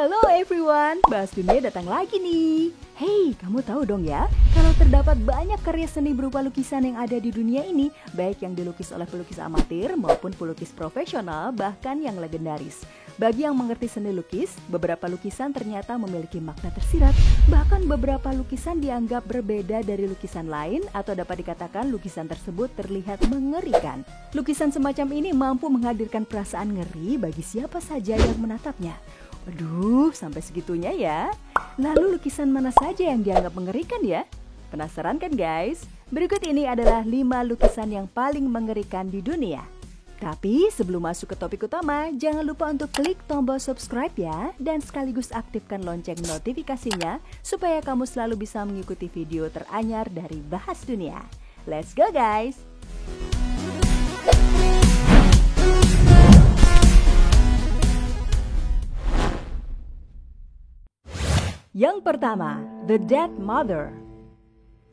Halo everyone, Bahas Dunia datang lagi nih. Hey, kamu tahu dong ya, kalau terdapat banyak karya seni berupa lukisan yang ada di dunia ini, baik yang dilukis oleh pelukis amatir maupun pelukis profesional, bahkan yang legendaris. Bagi yang mengerti seni lukis, beberapa lukisan ternyata memiliki makna tersirat, bahkan beberapa lukisan dianggap berbeda dari lukisan lain atau dapat dikatakan lukisan tersebut terlihat mengerikan. Lukisan semacam ini mampu menghadirkan perasaan ngeri bagi siapa saja yang menatapnya. Waduh, sampai segitunya ya. Lalu lukisan mana saja yang dianggap mengerikan ya? Penasaran kan guys? Berikut ini adalah 5 lukisan yang paling mengerikan di dunia. Tapi sebelum masuk ke topik utama, jangan lupa untuk klik tombol subscribe ya, dan sekaligus aktifkan lonceng notifikasinya supaya kamu selalu bisa mengikuti video teranyar dari Bahas Dunia. Let's go guys! Yang pertama, The Dead Mother.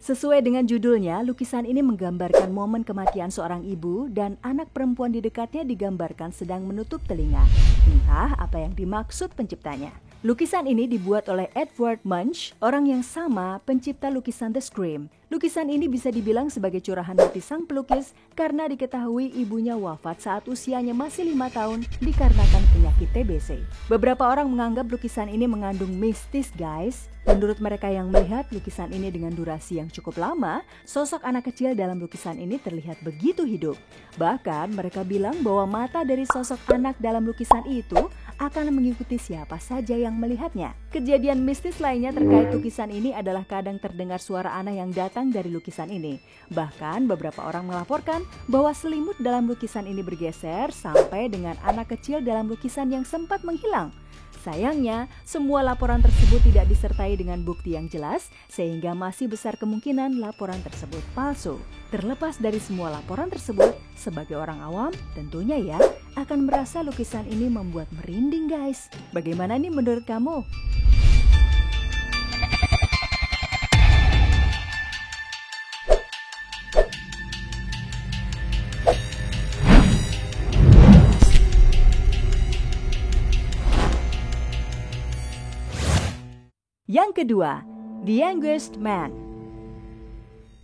Sesuai dengan judulnya, lukisan ini menggambarkan momen kematian seorang ibu dan anak perempuan di dekatnya digambarkan sedang menutup telinga. Entah apa yang dimaksud penciptanya. Lukisan ini dibuat oleh Edvard Munch, orang yang sama pencipta lukisan The Scream. Lukisan ini bisa dibilang sebagai curahan hati sang pelukis karena diketahui ibunya wafat saat usianya masih 5 tahun dikarenakan penyakit TBC. Beberapa orang menganggap lukisan ini mengandung mistis guys. Menurut mereka yang melihat lukisan ini dengan durasi yang cukup lama, sosok anak kecil dalam lukisan ini terlihat begitu hidup. Bahkan mereka bilang bahwa mata dari sosok anak dalam lukisan itu akan mengikuti siapa saja yang melihatnya. Kejadian mistis lainnya terkait lukisan ini adalah kadang terdengar suara aneh yang datang dari lukisan ini. Bahkan beberapa orang melaporkan bahwa selimut dalam lukisan ini bergeser sampai dengan anak kecil dalam lukisan yang sempat menghilang. Sayangnya, semua laporan tersebut tidak disertai dengan bukti yang jelas, sehingga masih besar kemungkinan laporan tersebut palsu. Terlepas dari semua laporan tersebut, sebagai orang awam, tentunya ya, akan merasa lukisan ini membuat merinding guys. Bagaimana nih menurut kamu? Yang kedua, The Youngest Man.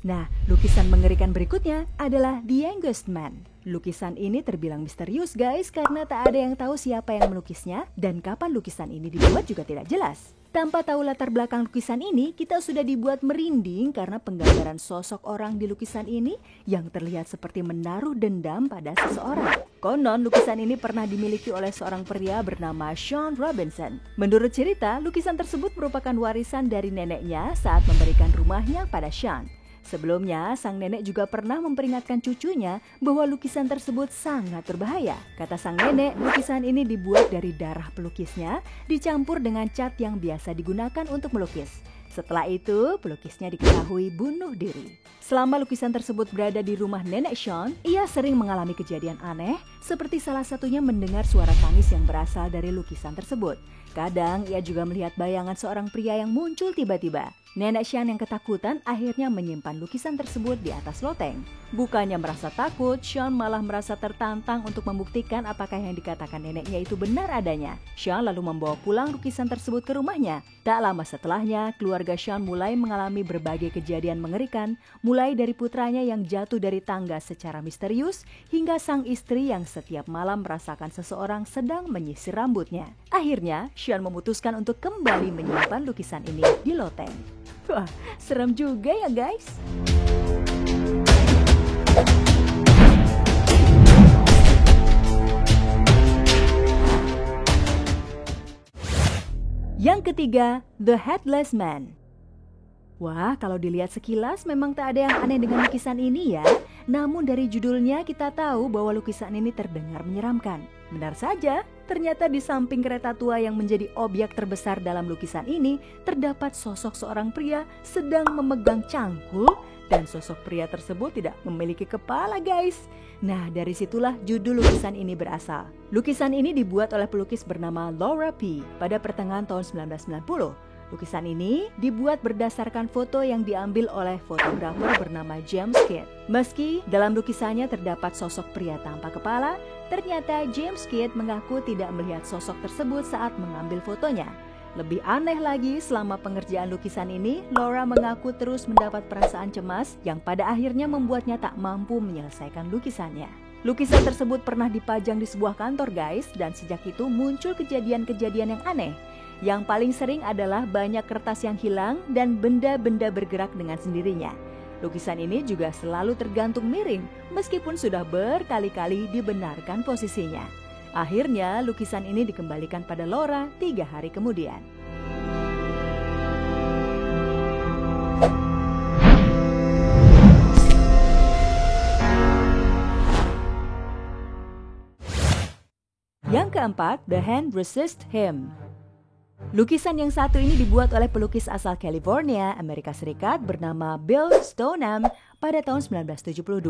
Nah, lukisan mengerikan berikutnya adalah The Youngest Man. Lukisan ini terbilang misterius guys karena tak ada yang tahu siapa yang melukisnya dan kapan lukisan ini dibuat juga tidak jelas. Tanpa tahu latar belakang lukisan ini, kita sudah dibuat merinding karena penggambaran sosok orang di lukisan ini yang terlihat seperti menaruh dendam pada seseorang. Konon, lukisan ini pernah dimiliki oleh seorang pria bernama Sean Robinson. Menurut cerita, lukisan tersebut merupakan warisan dari neneknya saat memberikan rumahnya pada Sean. Sebelumnya, sang nenek juga pernah memperingatkan cucunya bahwa lukisan tersebut sangat berbahaya. Kata sang nenek, lukisan ini dibuat dari darah pelukisnya, dicampur dengan cat yang biasa digunakan untuk melukis. Setelah itu, pelukisnya diketahui bunuh diri. Selama lukisan tersebut berada di rumah nenek Sean, ia sering mengalami kejadian aneh, seperti salah satunya mendengar suara tangis yang berasal dari lukisan tersebut. Kadang, ia juga melihat bayangan seorang pria yang muncul tiba-tiba. Nenek Sean yang ketakutan akhirnya menyimpan lukisan tersebut di atas loteng. Bukannya merasa takut, Sean malah merasa tertantang untuk membuktikan apakah yang dikatakan neneknya itu benar adanya. Sean lalu membawa pulang lukisan tersebut ke rumahnya. Tak lama setelahnya, keluarga Sean mulai mengalami berbagai kejadian mengerikan, mulai dari putranya yang jatuh dari tangga secara misterius, hingga sang istri yang setiap malam merasakan seseorang sedang menyisir rambutnya. Akhirnya, Sean memutuskan untuk kembali menyimpan lukisan ini di loteng. Wah, serem juga ya guys. Yang ketiga, The Headless Man. Wah, kalau dilihat sekilas memang tak ada yang aneh dengan lukisan ini ya. Namun dari judulnya kita tahu bahwa lukisan ini terdengar menyeramkan. Benar saja, ternyata di samping kereta tua yang menjadi objek terbesar dalam lukisan ini, terdapat sosok seorang pria sedang memegang cangkul dan sosok pria tersebut tidak memiliki kepala guys. Nah, dari situlah judul lukisan ini berasal. Lukisan ini dibuat oleh pelukis bernama Laura P. pada pertengahan tahun 1990. Lukisan ini dibuat berdasarkan foto yang diambil oleh fotografer bernama James Kidd. Meski dalam lukisannya terdapat sosok pria tanpa kepala, Ternyata James Kidd mengaku tidak melihat sosok tersebut saat mengambil fotonya. Lebih aneh lagi, selama pengerjaan lukisan ini, Laura mengaku terus mendapat perasaan cemas yang pada akhirnya membuatnya tak mampu menyelesaikan lukisannya. Lukisan tersebut pernah dipajang di sebuah kantor guys, dan sejak itu muncul kejadian-kejadian yang aneh. Yang paling sering adalah banyak kertas yang hilang dan benda-benda bergerak dengan sendirinya. Lukisan ini juga selalu tergantung miring, meskipun sudah berkali-kali dibenarkan posisinya. Akhirnya, lukisan ini dikembalikan pada Laura 3 hari kemudian. Yang keempat, The Hand Resists Him. Lukisan yang satu ini dibuat oleh pelukis asal California, Amerika Serikat bernama Bill Stoneham pada tahun 1972.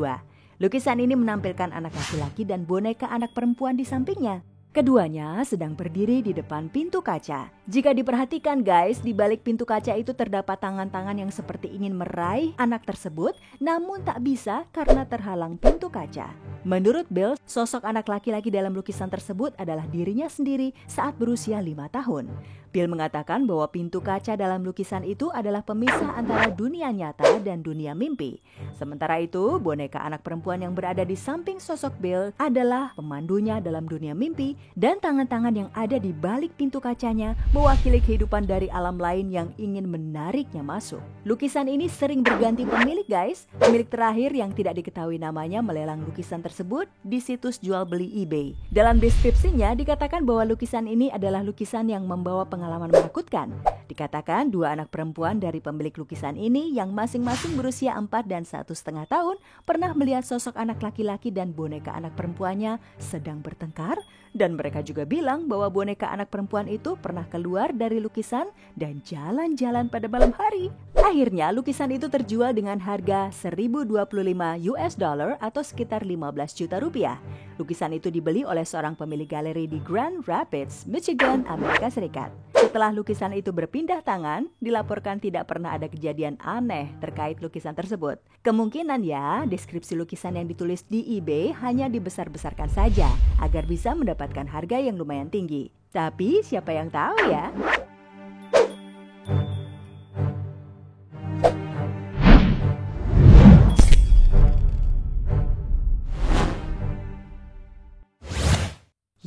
Lukisan ini menampilkan anak laki-laki dan boneka anak perempuan di sampingnya. Keduanya sedang berdiri di depan pintu kaca. Jika diperhatikan guys, di balik pintu kaca itu terdapat tangan-tangan yang seperti ingin meraih anak tersebut, namun tak bisa karena terhalang pintu kaca. Menurut Bill, sosok anak laki-laki dalam lukisan tersebut adalah dirinya sendiri saat berusia 5 tahun. Bill mengatakan bahwa pintu kaca dalam lukisan itu adalah pemisah antara dunia nyata dan dunia mimpi. Sementara itu, boneka anak perempuan yang berada di samping sosok Bill adalah pemandunya dalam dunia mimpi, dan tangan-tangan yang ada di balik pintu kacanya mewakili kehidupan dari alam lain yang ingin menariknya masuk. Lukisan ini sering berganti pemilik guys. Pemilik terakhir yang tidak diketahui namanya melelang lukisan tersebut di situs jual beli eBay. Dalam deskripsinya dikatakan bahwa lukisan ini adalah lukisan yang membawa pengalaman menakutkan. Dikatakan 2 anak perempuan dari pemilik lukisan ini yang masing-masing berusia 4 dan 1,5 tahun pernah melihat sosok anak laki-laki dan boneka anak perempuannya sedang bertengkar, dan mereka juga bilang bahwa boneka anak perempuan itu pernah keluar dari lukisan dan jalan-jalan pada malam hari. Akhirnya lukisan itu terjual dengan harga $1.025 atau sekitar 15 juta rupiah. Lukisan itu dibeli oleh seorang pemilik galeri di Grand Rapids, Michigan, Amerika Serikat. Setelah lukisan itu berpindah tangan, dilaporkan tidak pernah ada kejadian aneh terkait lukisan tersebut. Kemungkinan ya, deskripsi lukisan yang ditulis di eBay hanya dibesar-besarkan saja agar bisa mendapatkan harga yang lumayan tinggi. Tapi siapa yang tahu ya?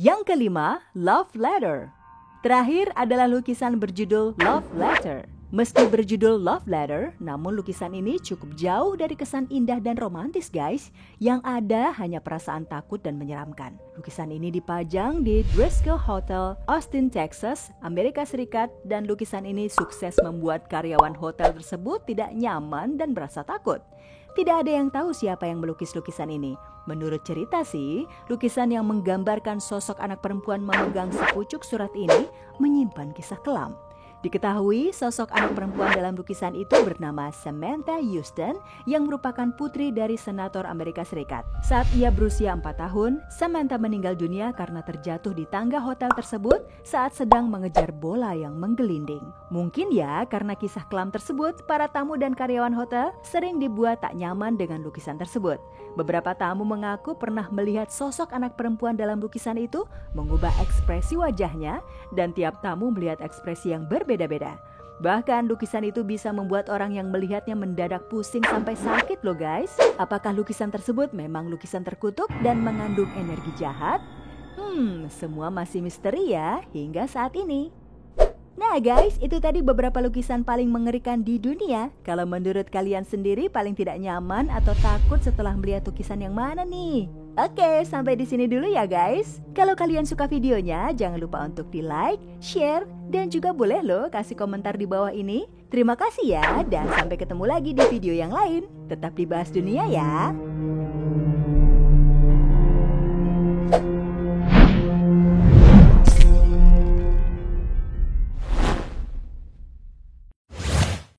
Yang kelima, Love Letter. Terakhir adalah lukisan berjudul Love Letter. Meski berjudul Love Letter, namun lukisan ini cukup jauh dari kesan indah dan romantis guys. Yang ada hanya perasaan takut dan menyeramkan. Lukisan ini dipajang di Driskill Hotel, Austin, Texas, Amerika Serikat, dan lukisan ini sukses membuat karyawan hotel tersebut tidak nyaman dan berasa takut. Tidak ada yang tahu siapa yang melukis lukisan ini. Menurut cerita sih, lukisan yang menggambarkan sosok anak perempuan memegang sepucuk surat ini menyimpan kisah kelam. Diketahui sosok anak perempuan dalam lukisan itu bernama Samantha Houston yang merupakan putri dari senator Amerika Serikat. Saat ia berusia 4 tahun, Samantha meninggal dunia karena terjatuh di tangga hotel tersebut saat sedang mengejar bola yang menggelinding. Mungkin ya karena kisah kelam tersebut, para tamu dan karyawan hotel sering dibuat tak nyaman dengan lukisan tersebut. Beberapa tamu mengaku pernah melihat sosok anak perempuan dalam lukisan itu mengubah ekspresi wajahnya, dan tiap tamu melihat ekspresi yang berbeda-beda. Bahkan lukisan itu bisa membuat orang yang melihatnya mendadak pusing sampai sakit loh guys. Apakah lukisan tersebut memang lukisan terkutuk dan mengandung energi jahat? Semua masih misteri ya hingga saat ini. Nah guys, itu tadi beberapa lukisan paling mengerikan di dunia. Kalau menurut kalian sendiri paling tidak nyaman atau takut setelah melihat lukisan yang mana nih? Oke, sampai di sini dulu ya guys. Kalau kalian suka videonya, jangan lupa untuk di like, share, dan juga boleh loh kasih komentar di bawah ini. Terima kasih ya, dan sampai ketemu lagi di video yang lain. Tetap dibahas dunia ya.